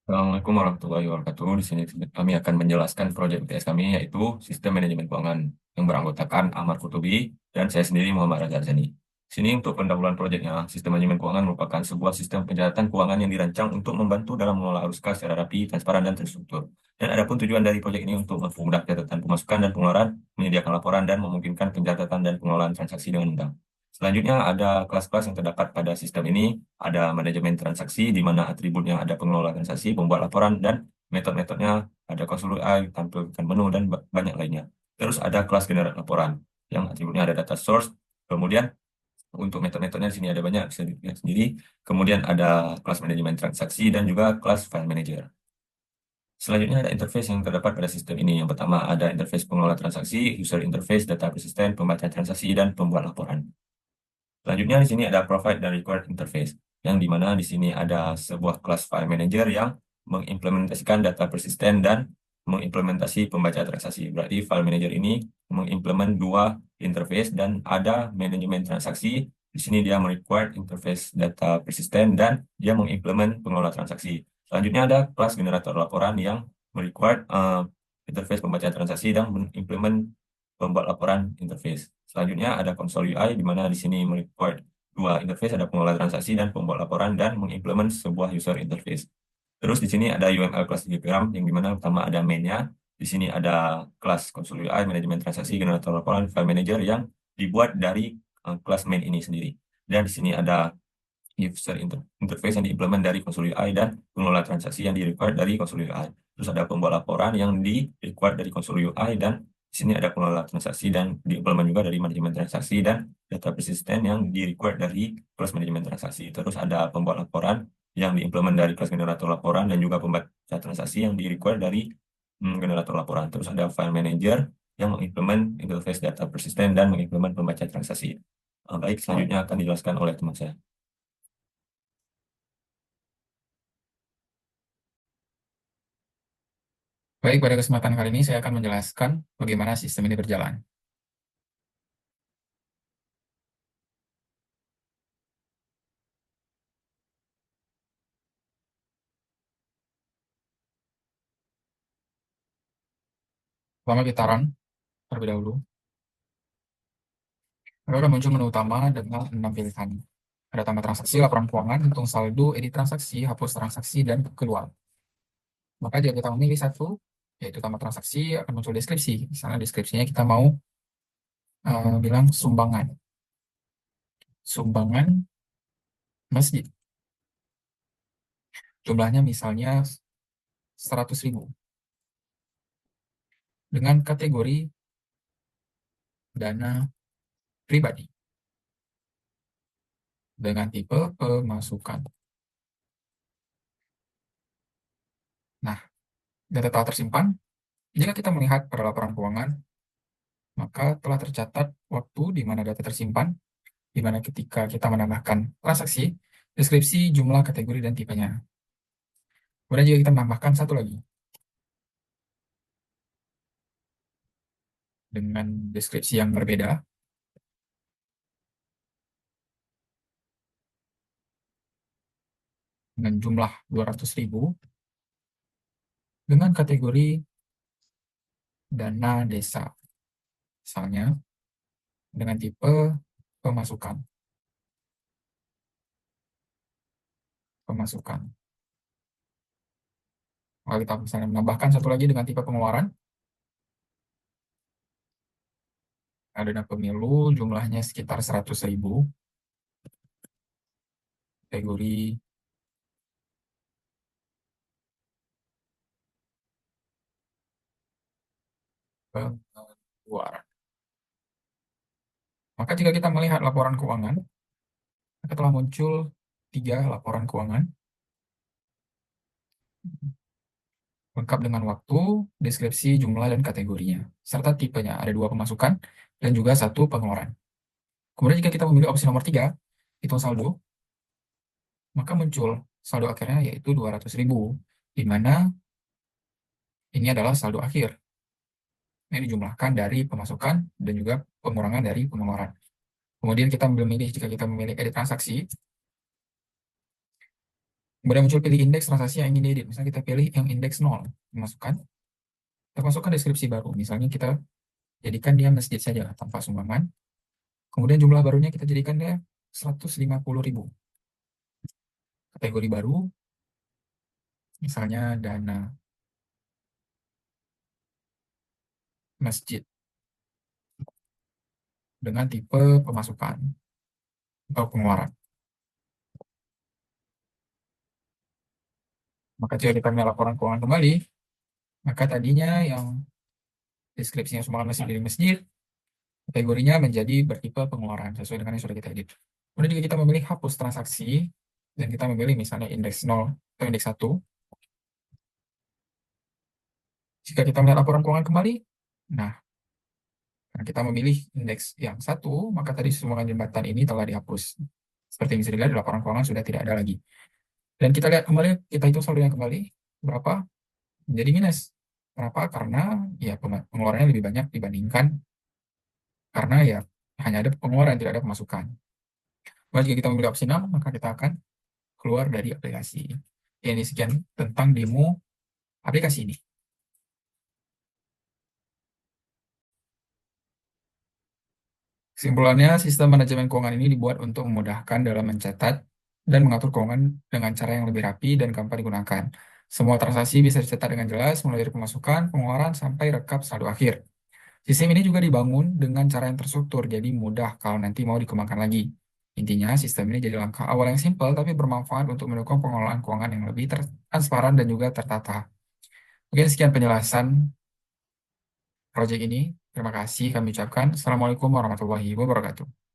Assalamualaikum warahmatullahi wabarakatuh. Di sini kami akan menjelaskan proyek UTS kami, yaitu Sistem Manajemen Keuangan, yang beranggotakan Ahmad Kutubi dan saya sendiri Muhammad Raja Arzani. Sini untuk pendahuluan proyeknya, Sistem Manajemen Keuangan merupakan sebuah sistem pencatatan keuangan yang dirancang untuk membantu dalam mengelola arus kas secara rapi, transparan, dan terstruktur. Dan adapun tujuan dari proyek ini untuk mempermudah catatan pemasukan dan pengeluaran, menyediakan laporan, dan memungkinkan pencatatan dan pengelolaan transaksi dengan mudah. Selanjutnya ada kelas-kelas yang terdapat pada sistem ini, ada manajemen transaksi, di mana atributnya ada pengelola transaksi, pembuat laporan, dan metode-metodenya ada konsul AI, tampilkan menu, dan banyak lainnya. Terus ada kelas generat laporan, yang atributnya ada data source, kemudian untuk metode-metodenya di sini ada banyak, bisa dilihat sendiri. Kemudian ada kelas manajemen transaksi, dan juga kelas file manager. Selanjutnya ada interface yang terdapat pada sistem ini. Yang pertama ada interface pengelola transaksi, user interface, data persisten, pembaca transaksi, dan pembuat laporan. Selanjutnya di sini ada provide dan required interface, yang dimana di sini ada sebuah kelas file manager yang mengimplementasikan data persisten dan mengimplementasi pembaca transaksi. Berarti file manager ini mengimplement dua interface dan ada manajemen transaksi. Di sini dia merequire interface data persisten dan dia mengimplement pengelola transaksi. Selanjutnya ada kelas generator laporan yang merequire interface pembaca transaksi dan mengimplement pembuat laporan interface. Selanjutnya ada konsol UI di mana di sini merequire dua interface, ada pengelola transaksi dan pembuat laporan dan mengimplement sebuah user interface. Terus di sini ada UML kelas diagram yang dimana pertama ada mainnya. Di sini ada kelas konsol UI, manajemen transaksi, generator laporan, file manager yang dibuat dari kelas main ini sendiri. Dan di sini ada interface yang diimplement dari konsol UI dan pengelola transaksi yang di-require dari konsol UI. Terus ada pembuat laporan yang di-require dari konsol UI dan di sini ada pengelola transaksi dan diimplement juga dari manajemen transaksi dan data persisten yang di-require dari kelas manajemen transaksi. Terus ada pembuat laporan yang diimplement dari kelas generator laporan dan juga pembaca transaksi yang di-require dari generator laporan. Terus ada file manager yang mengimplement interface data persisten dan mengimplement pembaca transaksi. Baik, selanjutnya akan dijelaskan oleh teman saya. Baik, pada kesempatan kali ini saya akan menjelaskan bagaimana sistem ini berjalan. Pertama kita run terlebih dahulu. Lalu akan muncul menu utama dengan 6 pilihan. Ada tambah transaksi, laporan keuangan, hitung saldo, edit transaksi, hapus transaksi, dan keluar. Maka jika kita memilih satu, yaitu tambah transaksi, akan muncul deskripsi. Misalnya deskripsinya kita mau bilang sumbangan. Sumbangan masjid. Jumlahnya misalnya 100.000. Dengan kategori dana pribadi. Dengan tipe pemasukan. Nah, data telah tersimpan. Jika kita melihat pada laporan keuangan, maka telah tercatat waktu di mana data tersimpan, di mana ketika kita menambahkan transaksi, deskripsi, jumlah, kategori, dan tipenya. Kemudian jika kita menambahkan satu lagi, dengan deskripsi yang berbeda, dengan jumlah 200.000, dengan kategori dana desa, misalnya, dengan tipe pemasukan. Pemasukan. Kalau kita misalnya menambahkan satu lagi dengan tipe pengeluaran, ada dana pemilu, jumlahnya sekitar 100.000, kategori pengeluaran. Maka jika kita melihat laporan keuangan, maka telah muncul 3 laporan keuangan, lengkap dengan waktu, deskripsi, jumlah, dan kategorinya, serta tipenya. Ada 2 pemasukan dan juga 1 pengeluaran. Kemudian jika kita memilih opsi nomor 3, hitung saldo, maka muncul saldo akhirnya yaitu 200.000, di mana ini adalah saldo akhir. Ini dijumlahkan dari pemasukan dan juga pengurangan dari pengeluaran. Kemudian kita memilih, jika kita memilih edit transaksi, Kemudian muncul pilih indeks transaksi yang ingin diedit. Misalnya kita pilih yang indeks 0. Masukkan. Kita masukkan deskripsi baru. Misalnya kita jadikan dia masjid saja tanpa sumbangan. Kemudian jumlah barunya kita jadikan dia 150.000. Kategori baru, misalnya dana masjid dengan tipe pemasukan atau pengeluaran. Maka jika kita melihat laporan keuangan kembali, maka tadinya yang deskripsinya sumbangan masjid dari masjid, kategorinya menjadi bertipe pengeluaran sesuai dengan yang sudah kita edit. Kemudian jika kita memilih hapus transaksi, dan kita memilih misalnya indeks 0 atau indeks 1, jika kita melihat laporan keuangan kembali, nah, karena kita memilih indeks yang 1, maka tadi sumbangan jembatan ini telah dihapus. Seperti yang bisa dilihat di laporan keuangan sudah tidak ada lagi. Dan kita lihat kembali, kita hitung saldonya kembali, berapa? Menjadi minus. Kenapa? Karena ya pengeluarannya lebih banyak dibandingkan, karena ya hanya ada pengeluaran, tidak ada pemasukan. Maka jika kita memilih opsi 6, maka kita akan keluar dari aplikasi. Ya, ini sekian tentang demo aplikasi ini. Kesimpulannya, sistem manajemen keuangan ini dibuat untuk memudahkan dalam mencatat dan mengatur keuangan dengan cara yang lebih rapi dan gampang digunakan. Semua transaksi bisa dicatat dengan jelas, mulai dari pemasukan, pengeluaran, sampai rekap saldo akhir. Sistem ini juga dibangun dengan cara yang terstruktur, jadi mudah kalau nanti mau dikembangkan lagi. Intinya, sistem ini jadi langkah awal yang simpel, tapi bermanfaat untuk mendukung pengelolaan keuangan yang lebih transparan dan juga tertata. Mungkin sekian penjelasan proyek ini. Terima kasih kami ucapkan. Assalamualaikum warahmatullahi wabarakatuh.